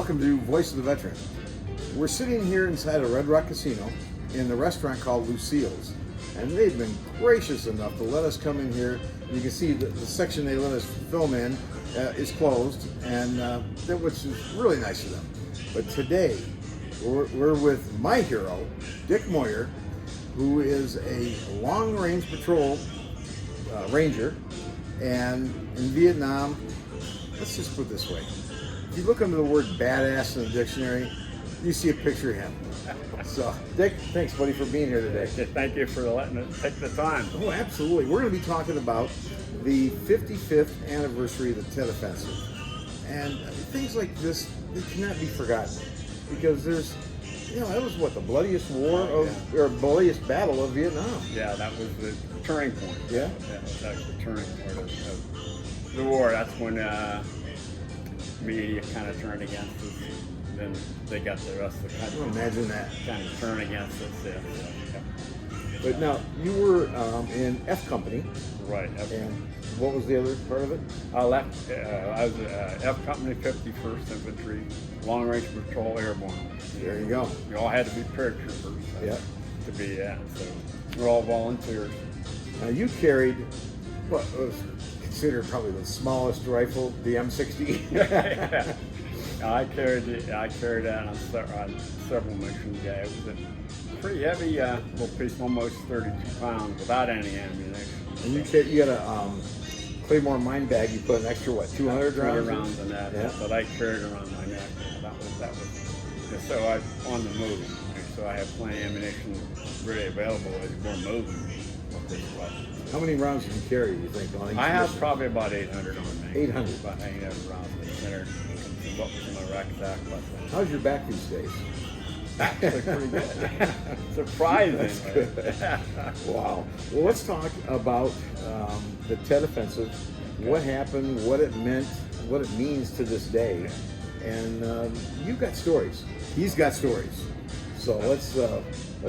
welcome to Voice of the Veteran. We're sitting here inside a Red Rock Casino in the restaurant called Lucille's, and they've been gracious enough to let us come in here. You can see the section they let us film in is closed, and which is really nice of them. But today, we're with my hero, Dick Moyer, who is a long-range patrol ranger, and in Vietnam, let's just put it this way. If you look under the word badass in the dictionary, you see a picture of him. So, Dick, thanks, buddy, for being here today. Thank you for letting us take the time. Oh, absolutely. We're going to be talking about the 55th anniversary of the TET Offensive. And things like this, they cannot be forgotten. Because there's, that was what, the bloodiest war of, or bloodiest battle of Vietnam. Yeah, that was the turning point. Yeah? That was actually the turning point of the war. That's when media kind of turned against us. Then they got the rest of the country. Imagine that. Kind of turn against us, yeah. But now, you were in F Company. Right. And what was the other part of it? I was F Company, 51st Infantry, Long Range Patrol Airborne. There you go. You all had to be paratroopers to be that. So we're all volunteers. Now, you carried what was considered probably the smallest rifle, the M60. Yeah. I carried that on several missions. Yeah, it was a pretty heavy little piece, almost 32 pounds, without any ammunition. And you had a Claymore mine bag. You put an extra 200 rounds? rounds in that. Yeah. But I carried around my neck. That was. So I on the move. So I have plenty of ammunition really available as we're moving. How many rounds did you carry? You think on each I have mission? probably about 800 on me. 800. About 800 rounds considered what was in my rucksack. How's your back these days? Actually pretty good. Surprising. That's good. Wow. Well, let's talk about the TET Offensive. Okay. What happened, what it meant, what it means to this day. And you've got stories. He's got stories. So let's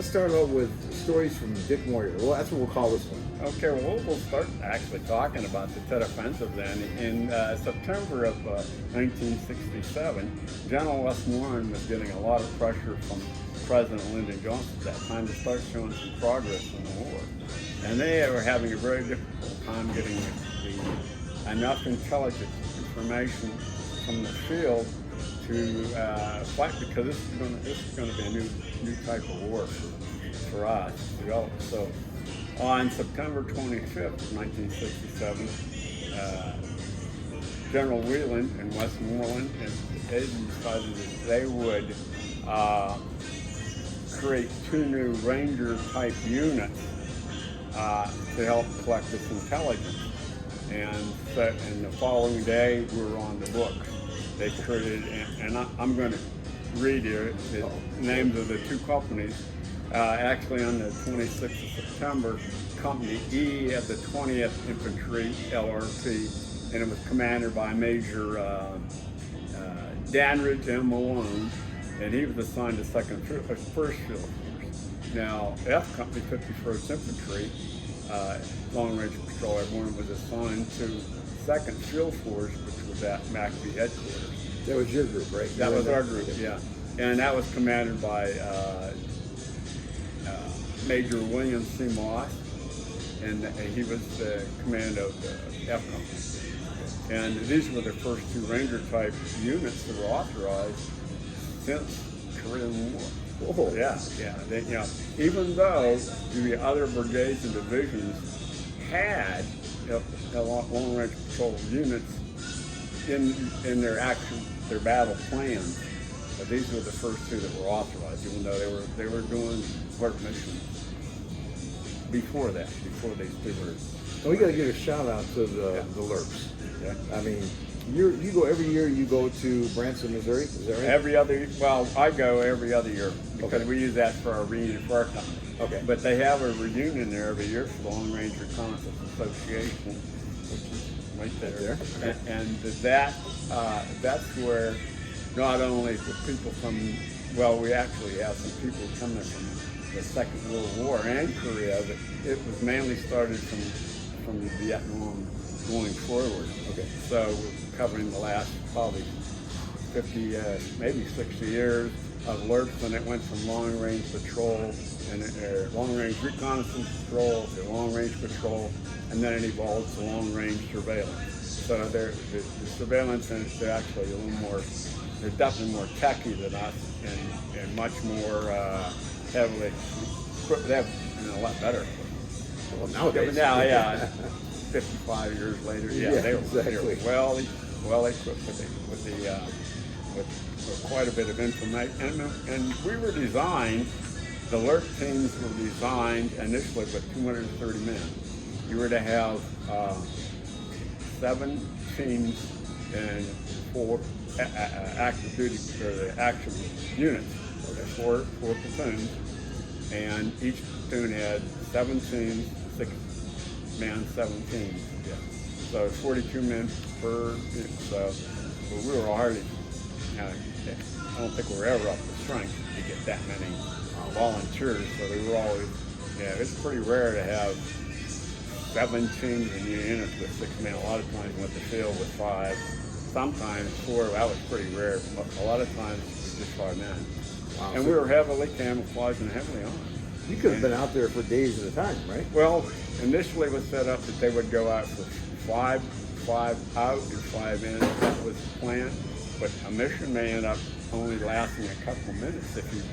start out with stories from Dick Moyer. Well, that's what we'll call this one. Okay, well, we'll start actually talking about the TET Offensive then. In September of 1967, General Westmoreland was getting a lot of pressure from President Lyndon Johnson at that time to start showing some progress in the war. And they were having a very difficult time getting enough intelligence information from the field to fight, because this is going to be a new type of war for us to develop. So on September 25th, 1967, General Wheeland and Westmoreland and they decided that they would create 2 new Ranger-type units to help collect this intelligence. And the following day, we were on the books. They created, and I'm going to read here the names of the 2 companies. Actually, on the 26th of September, Company E of the 20th Infantry, LRT, and it was commanded by Major Danridge M. Malone, and he was assigned to first Field Force. Now, F Company, 51st Infantry, Long Range Patrol Airborne, was assigned to 2nd Field Force, which was at MACV headquarters. That was your group, right? That was our group, yeah. And that was commanded by Major William C. Moss, and he was the command of the F Company. And these were the first 2 Ranger-type units that were authorized since Korean War. Whoa. Yeah. Even though the other brigades and divisions had long-range patrol units in their battle plans, but these were the first 2 that were authorized, even though they were doing work missions before they were. Well, we got to give a shout out to the Lurps. Yeah. I mean, you go every year. You go to Branson, Missouri. Is that right? I go every other year because we use that for our reunion for our company. Okay. But they have a reunion there every year for the Long Range Reconnaissance Association, which is right there. Okay. And that's where not only the people from, we actually have some people coming from the Second World War and Korea, but it was mainly started from Vietnam going forward. Okay. So we're covering the last probably 50, maybe 60 years of Lurps, and it went from long-range patrol and long-range reconnaissance patrol to long-range patrol, and then it evolved to long-range surveillance. So the surveillance, and they're actually a little more, they're definitely more techy than us, and much more heavily equipped. They have a lot better. Well, nowadays. Now, yeah, 55 years later, yeah, they were well equipped with quite a bit of information. And we were designed, the Lurp teams were designed initially with 230 men. You were to have 7 teams and 4 active duty, or the action units. Okay, 4 platoons, and each platoon had 7 teams, 6 man, 7 teams. Yeah. So 42 men per unit. So we were already, I don't think we were ever up to strength to get that many volunteers. So they were always, it's pretty rare to have 7 teams in units with 6 men. A lot of times went to field with 5, sometimes 4. That was pretty rare. But a lot of times it was just 5 men. Wow. And we were heavily camouflaged and heavily armed. You could have been out there for days at a time, right? Well, initially it was set up that they would go out for 5 out and 5 in. That was the plan. But a mission may end up only lasting a couple minutes if you're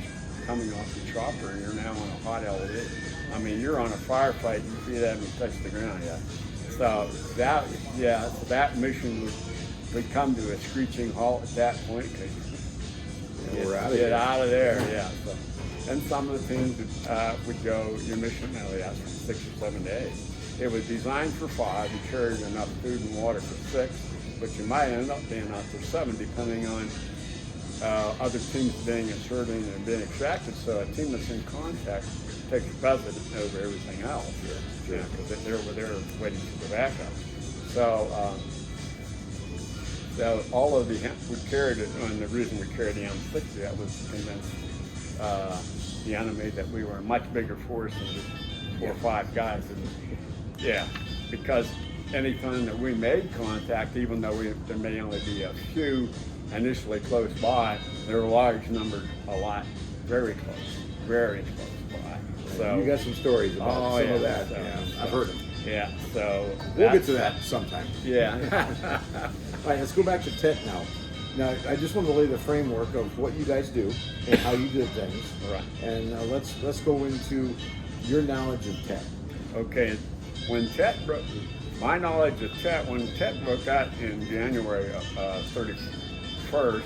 coming off the chopper and you're now on a hot LD. I mean, you're on a firefight, your feet haven't touched the ground yet. So that mission would come to a screeching halt at that point. We're out of get here. Out of there, yeah. So, and some of the teams would go, your mission only lasts for 6 or 7 days. It was designed for 5. You carried enough food and water for 6, but you might end up being out for 7, depending on other teams being inserted and being extracted. So a team that's in contact takes precedence over everything else. Sure. Because they're waiting for the backup. So all of the we carried it, and the reason we carried the M60, that was to convince the enemy that we were a much bigger force than the 4 or 5 guys. And, because anytime that we made contact, even though there may only be a few initially close by, there were large numbers, very close by. So you got some stories about some of that. So, I've heard them. Yeah, so we'll get to that sometime. Yeah. All right, let's go back to TET now. Now, I just want to lay the framework of what you guys do and how you did things. All right. And let's go into your knowledge of TET. Okay, my knowledge of TET, when TET broke out in January 31st,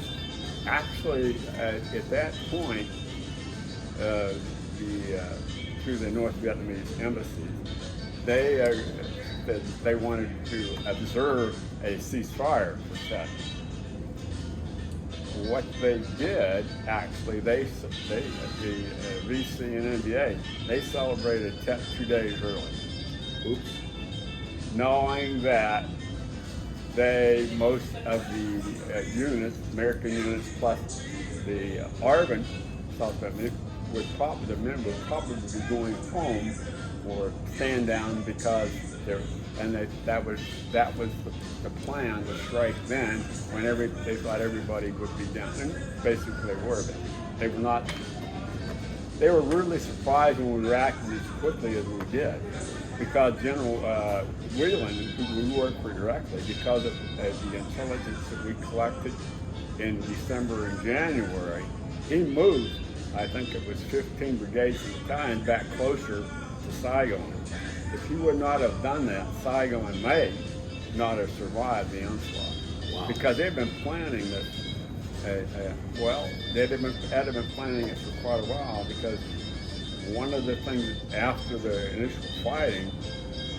actually at that point, through the North Vietnamese embassy, they wanted to observe a ceasefire for TET. What they did, actually, the VC and NBA, they celebrated TET 2 days early. Oops. Knowing that most of the units, American units plus the ARVN, South Vietnamese, the men would probably be going home or stand down because that was the plan to strike then when they thought everybody would be down, and basically they were. They were not. They were really surprised when we reacted as quickly as we did, because General Whelan, who we worked for directly, because of the intelligence that we collected in December and January, he moved, I think it was 15 brigades at the time, back closer to Saigon. If he would not have done that, Saigon may not have survived the onslaught. Wow. Because they've been planning this. They'd been planning it for quite a while, because one of the things after the initial fighting,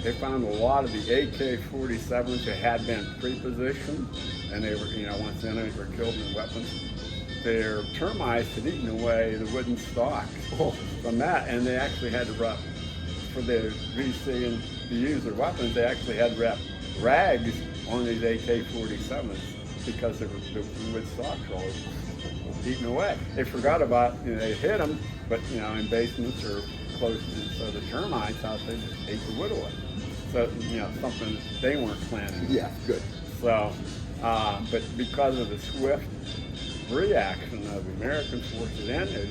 they found a lot of the AK-47s that had been pre-positioned, and they were, once the enemies were killed in weapons, their termites had eaten away the wooden stock from that, and they actually had to wrap, for the VC and to use their weapons, they actually had to wrap rags on these AK-47s because the wood stocks were all eaten away. They forgot about, they hit them, but in basements or close to, so the termites out there just ate the wood away. So, something they weren't planning. Yeah, good. So, but because of the swift reaction of the American forces and the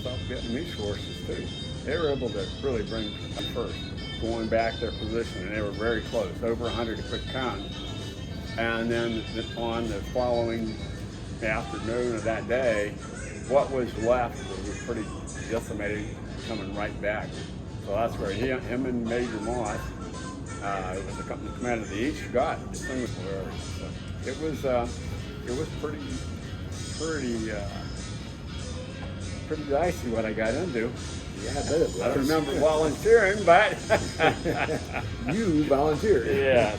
South Vietnamese forces too, they were able to really bring them first, going back their position, and they were very close, over 100 to quick count. And then on the following afternoon of that day, what was left was pretty decimated, coming right back. So that's where him and Major Moss, it was the company commander, they each got distinguished awards. So it was pretty dicey what I got into. Yeah, I bet it was. I don't remember volunteering, but you volunteered. Yeah.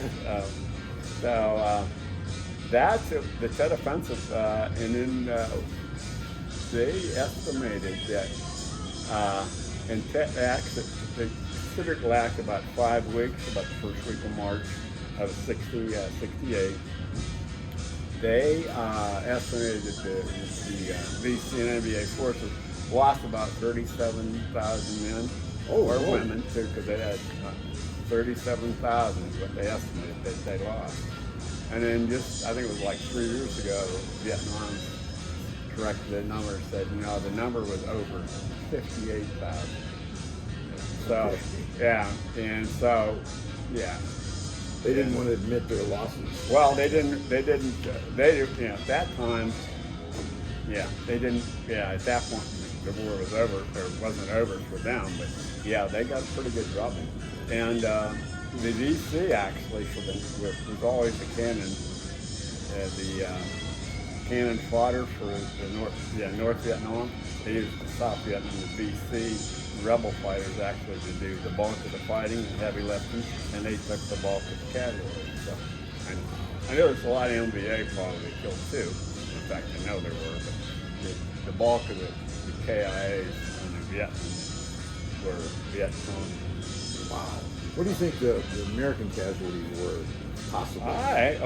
So that's the TET Offensive, and then they estimated that in TET they considered it last about 5 weeks, about the first week of March of 68. They estimated that the VC and NBA forces lost about 37,000 men or women too, because they had 37,000 is what they estimated that they lost. And then just, I think it was like 3 years ago, Vietnam corrected the number, said, no, the number was over 58,000. So, yeah, and so, yeah. They didn't want to admit their losses. Well, they didn't, at that time, at that point, the war was over, or it wasn't over for them, but yeah, they got a pretty good drubbing. And the DC actually, was always the cannon, cannon fodder for the North Vietnam. They used the South Vietnam, the VC rebel fighters actually to do the bulk of the fighting and heavy lifting, and they took the bulk of the casualties. So I know there's a lot of MVA probably killed too. In fact, I know there were, but the bulk of the KIAs and the Vietnams were Viet Cong. Wow. What do you think the American casualties were? Possible. I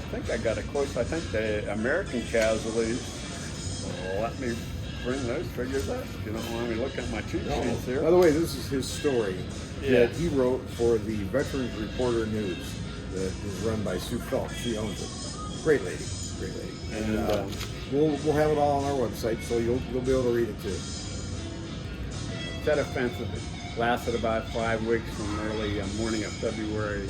think I got a quote. I think the American casualties, let me bring those figures up. You don't want me looking at my cheat sheets here. By the way, this is his story that he wrote for the Veterans Reporter News that is run by Sue Phelps. She owns it. Great lady. And we'll have it all on our website, so you'll be able to read it too. TET Offensive lasted about 5 weeks from early morning of February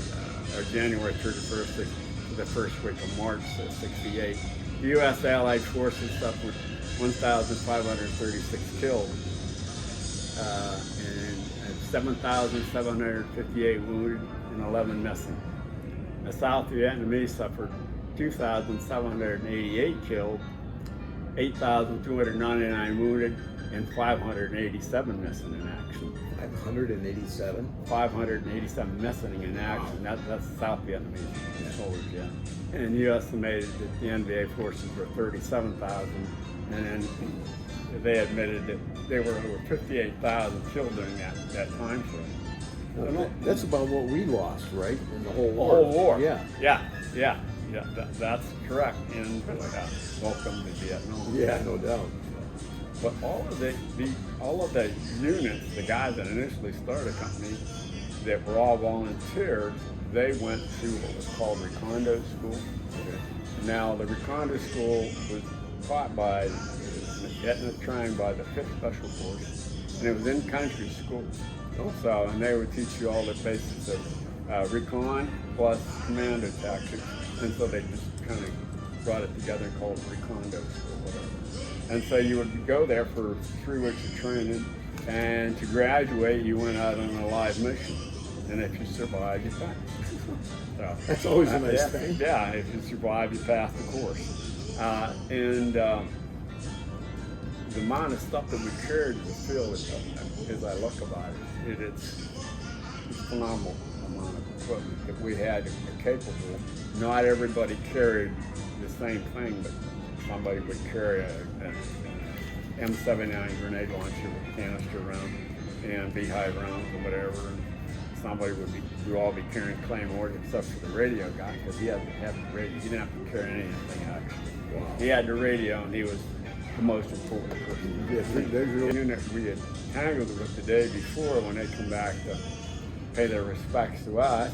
or January 31st to the first week of March 68. The U.S. Allied forces suffered 1,536 killed and 7,758 wounded and 11 missing. The South Vietnamese suffered 2,788 killed, 8,299 wounded, and 587 missing in action. 587? 587 missing in action. Wow. That's South Vietnamese soldiers, yeah. And you estimated that the NVA forces were 37,000, and then they admitted that there were over 58,000 killed during that time frame. Well, that's about what we lost, right? In the whole war. The whole war. Yeah. That's correct. And welcome to Vietnam. Yeah, no doubt. But all of the units, the guys that initially started the company, that were all volunteers, they went to what was called Recondo School. Okay. Now the Recondo School was taught by, trained by the 5th Special Force, and it was in-country school. So, and they would teach you all the basics of recon plus commando tactics, and so they just kind of brought it together and called it Recondo School, whatever. And so you would go there for 3 weeks of training, and to graduate, you went out on a live mission. And if you survive, you pass. So, that's always a nice thing. Yeah, if you survive, you pass the course. The amount of stuff that we carried in the field, as I look about it, it's phenomenal amount of equipment that we had that were capable. Not everybody carried the same thing, but somebody would carry an M79 grenade launcher with canister rounds and beehive rounds or whatever. And somebody we'd all be carrying claymores except for the radio guy, because he had to have the radio. He didn't have to carry anything actually. Wow. He had the radio, and he was the most important person. The unit we had tangled with the day before when they come back to pay their respects to us,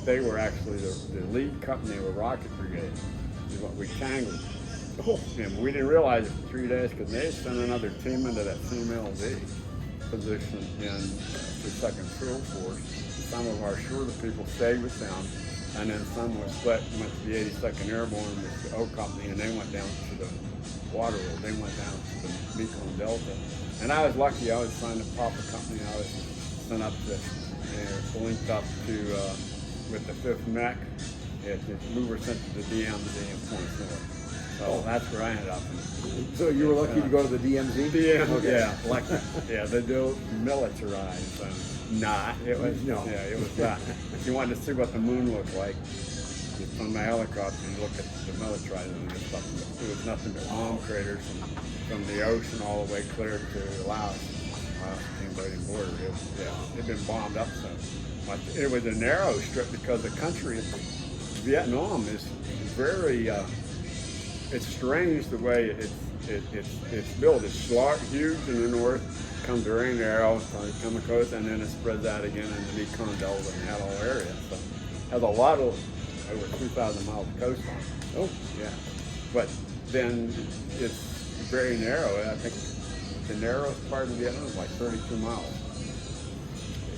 They were actually the lead company of a rocket brigade, is what we tangled. Oh, And we didn't realize it for 3 days because they sent another team into that female LD position in the 2nd Field Force. Some of our shorter people stayed with them, and then some was split and went to the 82nd Airborne with the O Company, and they went down to the water road. They went down to the Mekong Delta. And I was lucky. I was signed to Papa Company. I was sent up to, linked up to, with the 5th Mech. We were sent to the DMZ in Point North. So that's where I ended up. so you were lucky to go to the DMZ? Okay. Yeah, lucky. Yeah, they do militarize. Not. It was No. Yeah, it was not. If you wanted to see what the moon looked like, from the helicopter, you look at the militarized, and it was nothing but bomb craters from the ocean all the way clear to Laos, Cambodian border. It'd been bombed up so much. It was a narrow strip because the country, Vietnam, is very. It's strange the way it's built. It's huge in the north, comes very narrow, come the coast, and then it spreads out again in the Mekong Delta and that whole area. So it has a lot of over 2,000 miles of coastline. Oh, yeah. But then it's very narrow. I think the narrowest part of Vietnam is like 32 miles.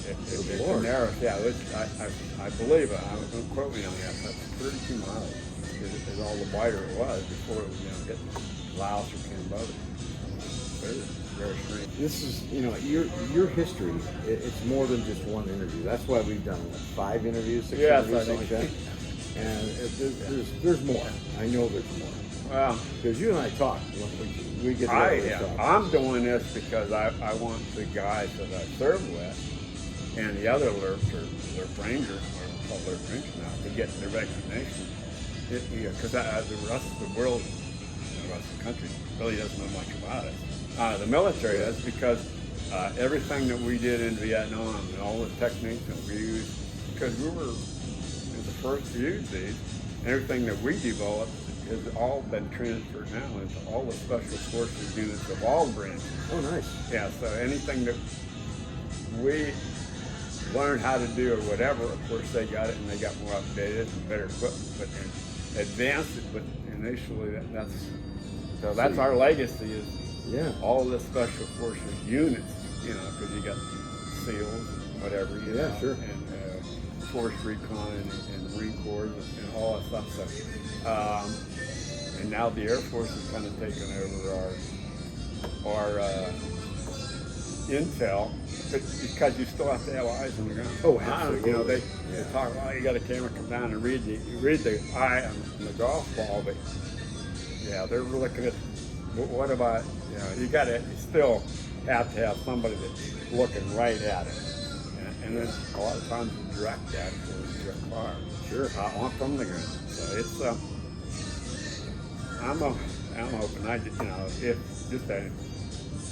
It's the narrowest. Yeah, I believe it. Don't quote me on that. But 32 miles is all the wider it was before it was get to Laos or Cambodia. Very strange. this is, your history. It's more than just one interview. That's why we've done 5 interviews, 6 interviews, something like that. And there's more. I know there's more. Well, because you and I talk. We get to talk. I'm doing this because I want the guys that I served with and the other Lurps or Lurp Rangers, or called Lurp Rangers now, to get their recognition. Because the rest of the world, the rest of the country, really doesn't know much about it. The military does, because everything that we did in Vietnam and all the techniques that we used, because we were the first to use these, everything that we developed has all been transferred now into all the special forces units of all branches. Oh, nice. Yeah, so anything that we learned how to do or whatever, of course they got it and they got more updated and better equipment, but advanced it, but initially that's our legacy is all the special forces units, because you got SEALs and whatever, sure. and Force Recon and Marine Corps and all that stuff. So, and now the Air Force has kind of taken over our intel, because you still have to have eyes on the ground. Oh, absolutely. They talk, you got a camera come down and read the eye on the golf ball, but they're looking at what about, you still have to have somebody that's looking right at it. And then a lot of times you direct that to your car. Sure. On from the ground. So it's, I'm hoping if just a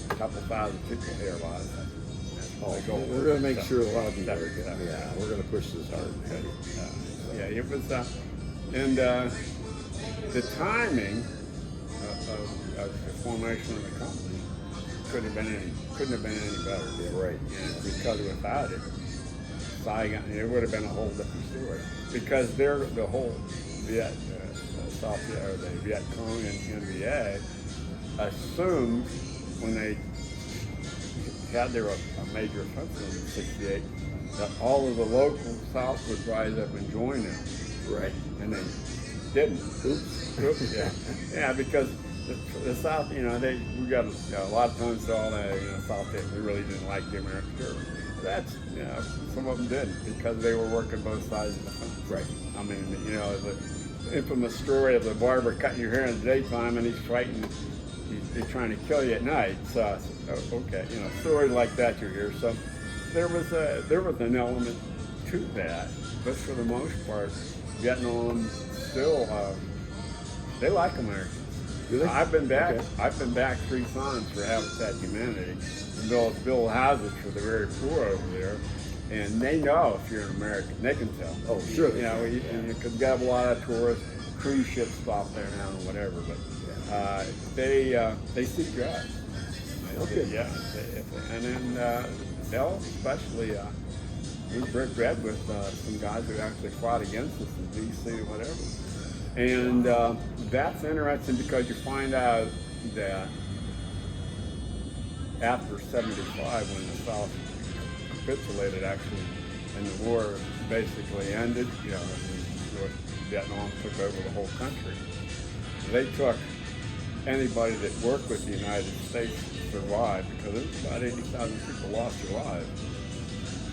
couple thousand people hear about it. We're going to make sure a lot of people are getting it. Yeah, we're going to push this hard and heavy. It was, and the timing of the formation of the company couldn't have been any better. Yeah, right. And because without it, Saigon, it would have been a whole different story. Because they're the whole the Viet Cong and NVA assumed when they had their major offensive in '68 that all of the local South would rise up and join them. Right. And they didn't. Oops. Yeah, because the South, we got a lot of times all the South, they really didn't like the American government. That's, some of them didn't, because they were working both sides of the fence. Right. I mean, the infamous story of the barber cutting your hair in the daytime and he's fighting, he's trying to kill you at night. So, okay, stories like that you hear. So there was an element to that, but for the most part, Vietnam still, they like Americans. Really? I've been back. Okay. I've been back 3 times for Habitat Humanity. Build houses for the very poor over there, and they know if you're an American. They can tell. Oh, sure. Because you got a lot of tourists, cruise ships stop there now and whatever. But they seek your eyes. Okay. Yeah. And then they'll especially we bred with some guys who actually fought against us in D.C. or whatever. And that's interesting because you find out that after 75, when the South capitulated actually, and the war basically ended, you know, Vietnam took over the whole country. They took anybody that worked with the United States to survive, because there's about 80,000 people lost their lives.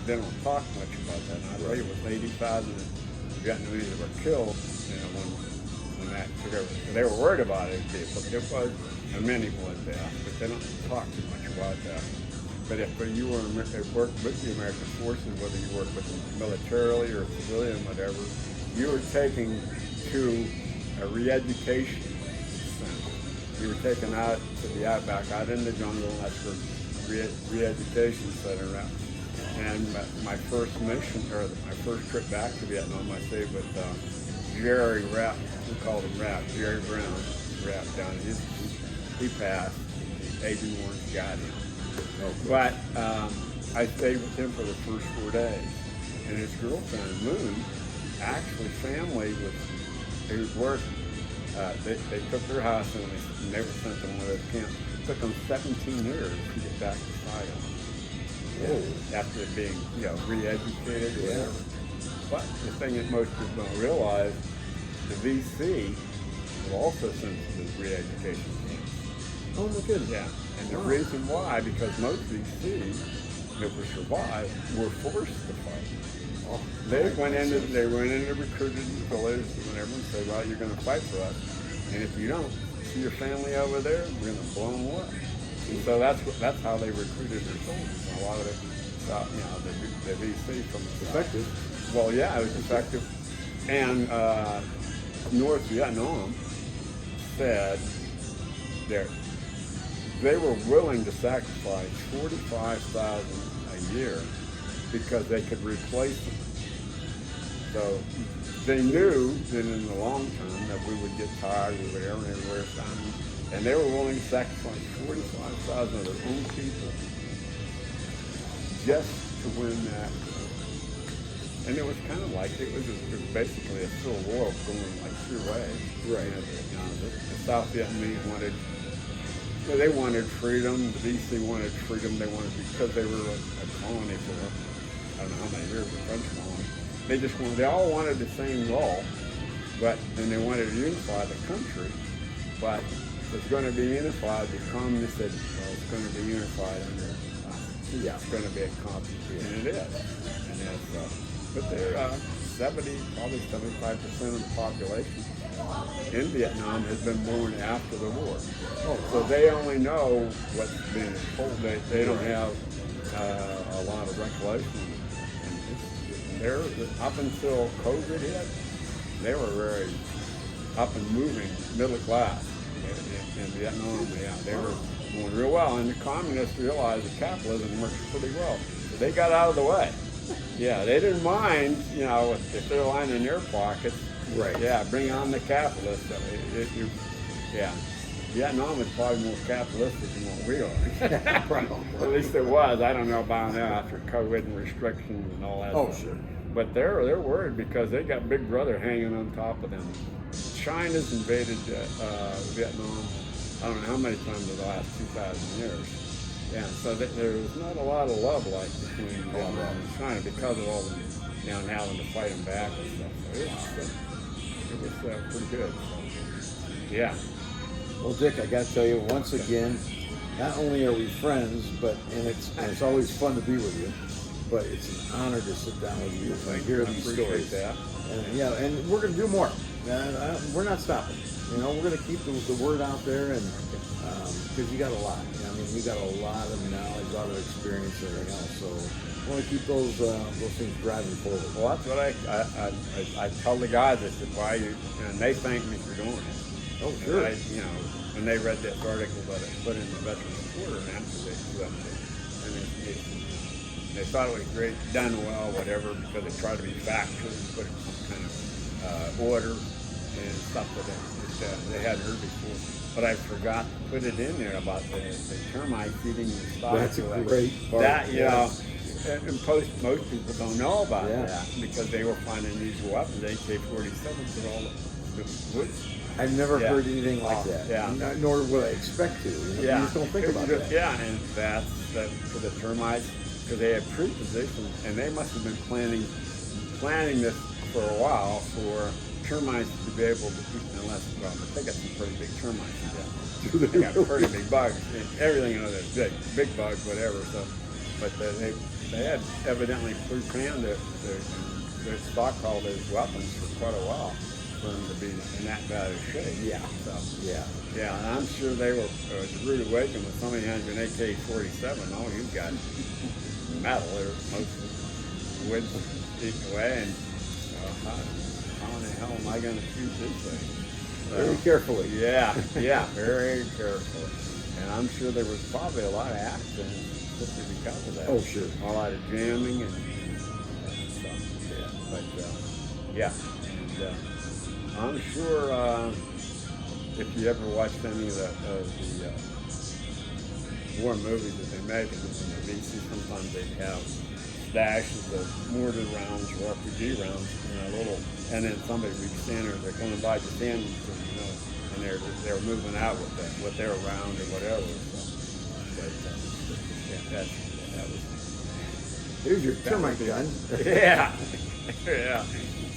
They don't talk much about that. And I tell you, it was 80,000 Vietnamese that were killed, you know, when that took over. They were worried about it, people. It was a many blood deaths, but they don't talk too much about that. But if you were worked with the American forces, whether you worked with them militarily or civilian, whatever, you were taken to a re-education center. You were taken out to the outback, out in the jungle, and that's where re-education center. And my first mission, or my first trip back to Vietnam, I stayed with Jerry Rapp, we called him Rapp, Jerry Brown, Rapp down. He passed, Agent Orange got him. Okay. But I stayed with him for the first 4 days. And his girlfriend, Moon, actually family was, they worked, they took their house and they were sent to one of those camps. It took them 17 years to get back to Saigon. Yeah. After being, you know, re-educated or whatever. But the thing that most people don't realize, the VC was also sent to the re-education camps. Oh my goodness. Yeah. And the reason why, because most VCs that were survived were forced to fight. Oh, they went into recruited village and whatever and said, well, you're going to fight for us. And if you don't see your family over there, we're going to blow them away. And so that's how they recruited their soldiers. And a lot of it, you know, the VC from the effective. Well, yeah, it was effective. And North Vietnam said that they were willing to sacrifice $45,000 a year because they could replace them. So they knew that in the long term that we would get tired, we would everywhere time, and they were willing to sacrifice $45,000 of their own people just to win that. And it was kind of like, it was basically a civil war going like 2 ways. Right. And, you know, the South Vietnamese wanted, well, they wanted freedom. The VC wanted freedom. They wanted, because they were a colony for, I don't know how many years, a French colony. They all wanted the same goal, but then they wanted to unify the country. But if it's going to be unified, the communists said, well, it's going to be unified under, it's going to be a communist, and it is. And it's, but they're probably 75% of the population in Vietnam has been born after the war. Oh, so they only know what's being told. They don't have a lot of recollection. And they're, up until COVID hit, they were very up and moving middle class in Vietnam. Yeah, they were doing real well, and the communists realized that capitalism works pretty well. So they got out of the way. Yeah, they didn't mind, you know, if they're lining their pockets. Right. Yeah, bring on the capitalists. Yeah. Vietnam is probably more capitalistic than what we are. At least it was. I don't know about now after COVID and restrictions and all that. Oh, stuff. sure. But they're worried because they got Big Brother hanging on top of them. China's invaded Vietnam, I don't know how many times in the last 2,000 years. Yeah, so there's not a lot of love like between Vietnam and China because of all the, you know, having to fight them back and stuff. So it was pretty good. So, yeah. Well, Dick, I got to tell you once again, not only are we friends, but and it's always fun to be with you, but it's an honor to sit down with you and hear these stories. That. And yeah, and we're going to do more. We're not stopping. You know, we're going to keep the word out there, and because you got a lot. I mean, you got a lot of knowledge, a lot of experience, and everything else. So I want to keep those things driving forward. Well, that's what I tell the guys. I said, why you? And they thank me for doing it. Oh, sure. And you know, when they read that article that I put in the Veteran Reporter, and they thought it was great, done well, whatever, because they tried to be factual and put in some kind of order and stuff that they hadn't heard before. But I forgot to put it in there about the termite feeding the stock. That's a great part. That, you know, most people don't know about Yeah. that because they were finding these weapons, AK-47s, with all the woods. I've never Yeah. heard anything like Oh, that. yeah. Nor would I expect to. You just don't think about that. Yeah, and that's for the termites, because they had pre-positioned, and they must have been planning this for a while for termites to be able to keep them less problem. But they got some pretty big termites in there. They got pretty big bugs. And everything, they're big bugs, whatever. So, but they had evidently pre-planned their stockpile those weapons for quite a while for them to be in that bad of shape. Yeah. So, Yeah. and I'm sure they were rude awakened when somebody has an AK-47. Oh, you've got metal. Most of the wood's eaten away, and how in the hell am I going to shoot this thing? Very carefully. Yeah, very carefully. And I'm sure there was probably a lot of accidents simply because of that. Oh, sure. A lot of jamming and stuff. Yeah, but and I'm sure if you ever watched any of the war movies that they make in the VC, sometimes they have stashes of mortar rounds or RPG rounds in a little, and then somebody would be standing there, they're coming by to stand, and they're moving out with their round or whatever. So, but that was. Here's your termite gun. Yeah.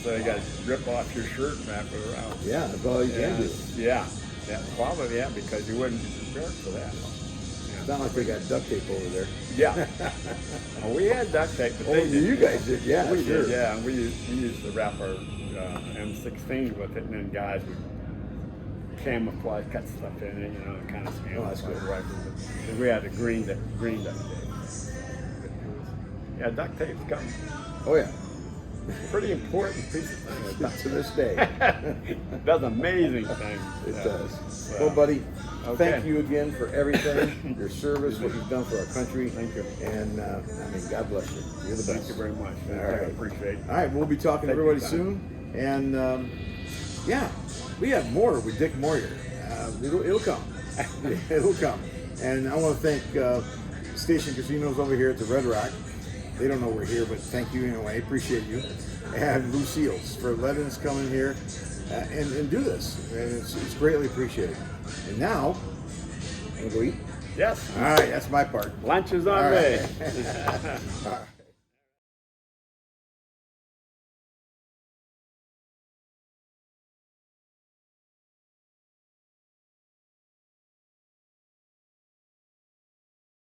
So you got to rip off your shirt and wrap it around. Yeah, that's all you can do. Yeah, probably, because you wouldn't be prepared for that. It's not like they got duct tape over there. Yeah. Well, we had duct tape, but they you guys did, yeah, we sure. did, yeah. And we used to wrap our M16s with it, and then guys would camouflage, cut stuff in it, and kind of that's good. rifles. And we had the green duct tape. Yeah, duct tape's coming. Oh, yeah. Pretty important piece of thing. To this day. It does amazing things. It does. Well, buddy, thank you again for everything, your service, what you've done for our country. Thank you. And, God bless you. You're the best. Thank you very much. All I right. appreciate it. All right, we'll be talking to Thank you, everybody Don. soon. And, we have more with Dick Moyer. It'll come. It'll come. And I want to thank Station Casinos over here at the Red Rock. They don't know we're here, but thank you anyway. Appreciate you. And Lucille's for letting us come in here and do this. And it's greatly appreciated. And now, I'm going to go eat. Yes. All right, that's my part. Lunch is on All me. right. All right.